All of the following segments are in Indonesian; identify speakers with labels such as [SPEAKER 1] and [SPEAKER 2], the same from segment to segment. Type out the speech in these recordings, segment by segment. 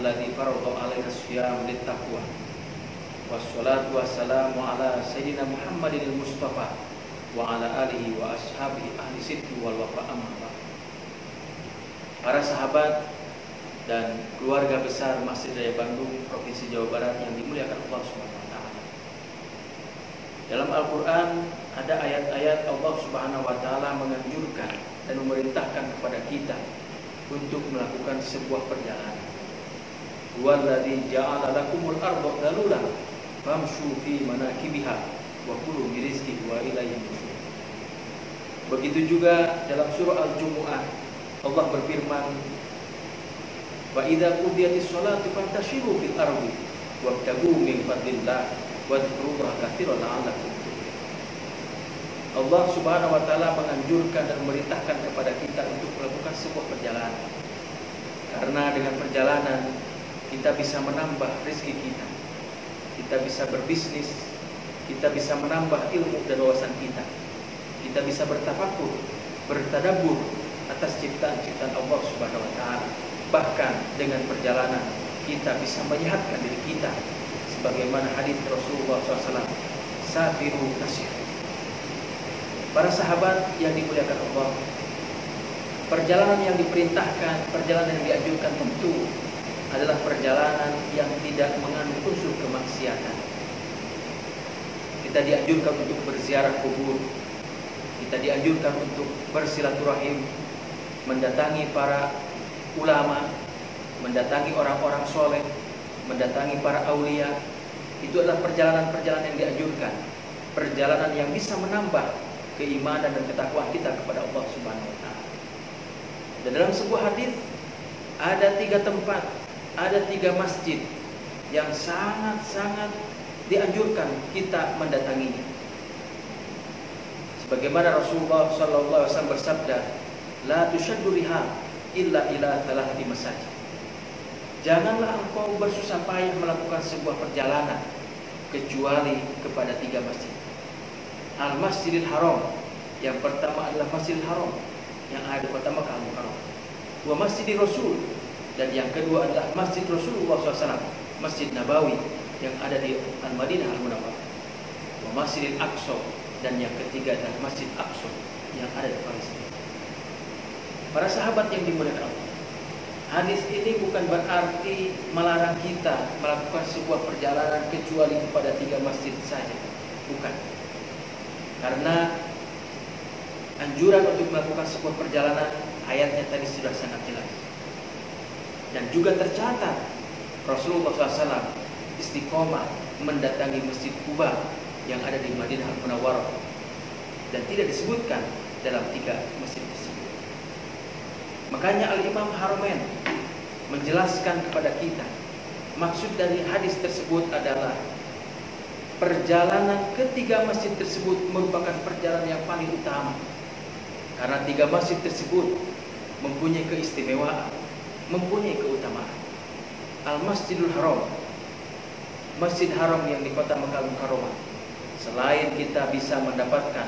[SPEAKER 1] alladzi farada 'alaina as-siyam lit-taqwa. Wassalatu wassalamu ala sayyidina Muhammadin al-Mustafa wa ala alihi wa ashabihi ahli sidqi wal wafa amma ba'd. Para sahabat dan keluarga besar Masjid Raya Bandung Provinsi Jawa Barat yang dimuliakan Allah Subhanahu wa taala. Dalam Al-Qur'an ada ayat-ayat Allah Subhanahu wa taala menganjurkan dan memerintahkan kepada kita untuk melakukan sebuah perjalanan. Walladzi ja'ala lakumul arda dhalulan famshu fi manakibiha wa kulu min rizqihi wa ilaihi nusyur. Begitu juga dalam surah Al-Jumu'ah Allah berfirman, "Wa idza qudiyatis sholatu fantashiru fil ardi wabtagu min fadlillah wadhkurullaha katsiran la'allakum tuflihun." Allah Subhanahu wa taala menganjurkan dan memerintahkan kepada kita untuk melakukan sebuah perjalanan. Karena dengan perjalanan kita bisa menambah rezeki kita. Kita bisa berbisnis, kita bisa menambah ilmu dan wawasan kita. Kita bisa bertafakur, bertadabbur atas ciptaan-ciptaan Allah Subhanahu wa taala. Bahkan dengan perjalanan kita bisa menyehatkan diri kita sebagaimana hadis Rasulullah SAW, "Safiru tasir." Para sahabat yang dimuliakan Allah, perjalanan yang diperintahkan, perjalanan yang dianjurkan tentu adalah perjalanan yang tidak mengandung unsur kemaksiatan. Kita dianjurkan untuk berziarah kubur, kita dianjurkan untuk bersilaturahim, mendatangi para ulama, mendatangi orang-orang soleh, mendatangi para aulia. Itu adalah perjalanan-perjalanan yang dianjurkan, perjalanan yang bisa menambah keimanan dan ketakwaan kita kepada Allah Subhanahu wa taala. Dan dalam sebuah hadis ada 3 tempat, ada 3 masjid yang sangat-sangat dianjurkan kita mendatanginya. Sebagaimana Rasulullah SAW bersabda, "La tushaddu rihal illa ila thalathati masajid." Janganlah engkau bersusah payah melakukan sebuah perjalanan kecuali kepada 3 masjid. Al-Masjidil Haram, yang pertama adalah Masjidil Haram yang ada di kota Makkah Al-Mukarramah. Wa Masjidil Rasul, dan yang kedua adalah Masjid Rasulullah SAW, Masjid Nabawi yang ada di Al-Madinah Al-Munawwarah. Wa Masjidil Aqsa, dan yang ketiga adalah Masjid Aqsa yang ada di Palestina. Para sahabat yang dimuliakan Allah, hadis ini bukan berarti melarang kita melakukan sebuah perjalanan kecuali kepada 3 masjid saja. Bukan. Karena anjuran untuk melakukan sebuah perjalanan, ayatnya tadi sudah sangat jelas. Dan juga tercatat Rasulullah SAW istiqomah mendatangi Masjid Quba yang ada di Madinah Al-Munawwarah, dan tidak disebutkan dalam 3 masjid tersebut. Makanya Al-Imam Haramain menjelaskan kepada kita, maksud dari hadis tersebut adalah perjalanan ke 3 masjid tersebut merupakan perjalanan yang paling utama. Karena 3 masjid tersebut mempunyai keistimewaan, mempunyai keutamaan. Al-Masjidul Haram, Masjid Haram yang di kota Makkah Al-Mukarramah, selain kita bisa mendapatkan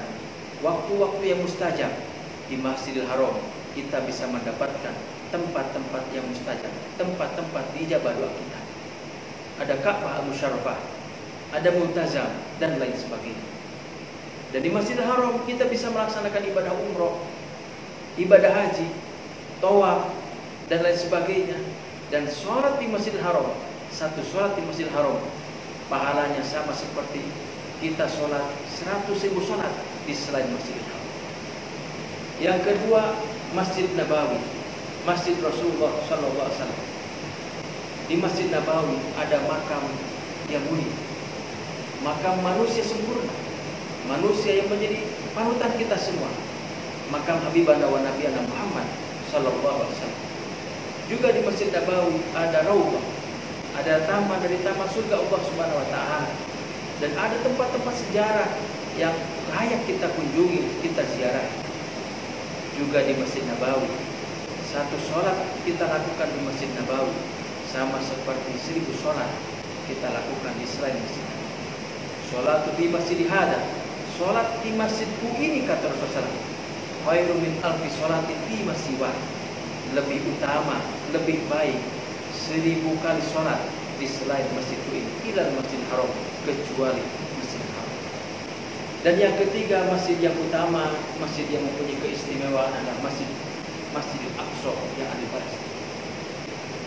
[SPEAKER 1] waktu-waktu yang mustajab di Masjidil Haram, kita bisa mendapatkan tempat-tempat yang mustajab, tempat-tempat dijabah doa kita. Ada Ka'bah Al-Musyarrafah, ada Multazam, dan lain sebagainya. Dan di Masjidil Haram kita bisa melaksanakan ibadah umroh, ibadah haji, tawaf, dan lain sebagainya. Dan sholat di Masjidil Haram, satu sholat di Masjidil Haram pahalanya sama seperti kita sholat 100.000 sholat di selain Masjidil Haram. Yang kedua, Masjid Nabawi, Masjid Rasulullah SAW. Di Masjid Nabawi ada makam yang mulia, makam manusia sempurna, manusia yang menjadi panutan kita semua, makam Habibana wa Nabiyana Muhammad sallallahu alaihi wasallam. Juga di Masjid Nabawi ada Raudhah, ada taman dari taman surga Allah Subhanahu wa taala, dan ada tempat-tempat sejarah yang layak kita kunjungi, kita ziarah. Juga di Masjid Nabawi, satu sholat kita lakukan di Masjid Nabawi sama seperti 1000 sholat kita lakukan di selain masjid. Sholat di masjid hada, sholat di masjidku ini, kata Rasulullah, khairu min alfi sholatin fi masjid, lebih utama, lebih baik 1000 kali sholat di selain masjid ini, ilal masjid haram, kecuali masjid haram. Dan yang ketiga, masjid yang utama, masjid yang mempunyai keistimewaan adalah Masjidil Aqsa yang ada di Palestina.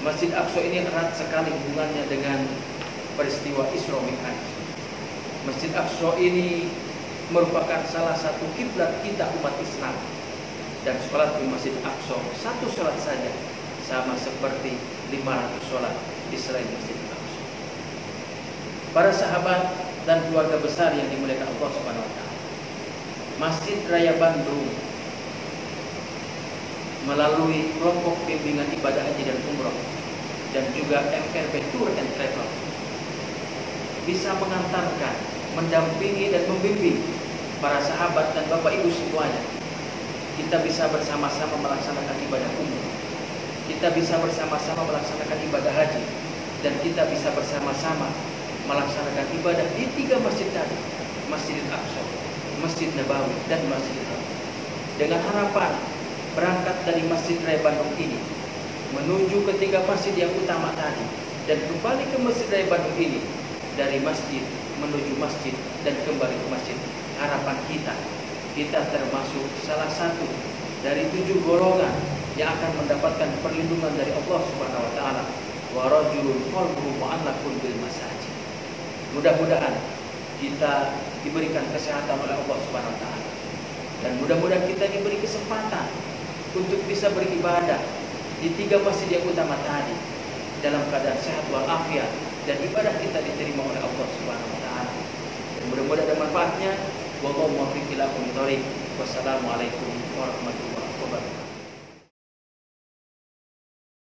[SPEAKER 1] Masjid Aqsa ini erat sekali hubungannya dengan peristiwa Isra Mi'raj. Masjid Aqsa ini merupakan salah satu kiblat kita umat Islam. Dan sholat di Masjid Aqsa, satu sholat saja sama seperti 500 sholat di selain Masjid Aqsa. Para sahabat dan keluarga besar yang dimuliakan Allah Subhanahu wa taala, Masjid Raya Bandung melalui kelompok bimbingan ibadah haji dan umroh dan juga MRB Tour and Travel bisa mengantarkan, mendampingi dan membimbing para sahabat dan bapak ibu semuanya. Kita bisa bersama-sama melaksanakan ibadah umroh, kita bisa bersama-sama melaksanakan ibadah haji, dan kita bisa bersama-sama melaksanakan ibadah di 3 masjid tadi, Masjidil Aqsa, Masjid Nabawi, dan Masjidil Haram. Dengan harapan berangkat dari Masjid Raya Bandung ini menuju ke 3 masjid yang utama tadi, dan kembali ke Masjid Raya Bandung ini, dari masjid menuju masjid dan kembali ke masjid. Harapan kita termasuk salah satu dari 7 golongan yang akan mendapatkan perlindungan dari Allah Subhanahu wa taala. Wa rajulun qalbuhu mu'allaqun bil masajid. Mudah-mudahan kita diberikan kesehatan oleh Allah Subhanahu wa taala, dan mudah-mudahan kita diberi kesempatan untuk bisa beribadah di 3 masjid yang utama tadi dalam keadaan sehat walafiat, dan ibadah kita diterima oleh Allah Subhanahu wa taala. Dan mudah-mudahan ada manfaatnya. Wallahu muwaffiq ila aqwamit thoriq. Wassalamualaikum warahmatullahi wabarakatuh.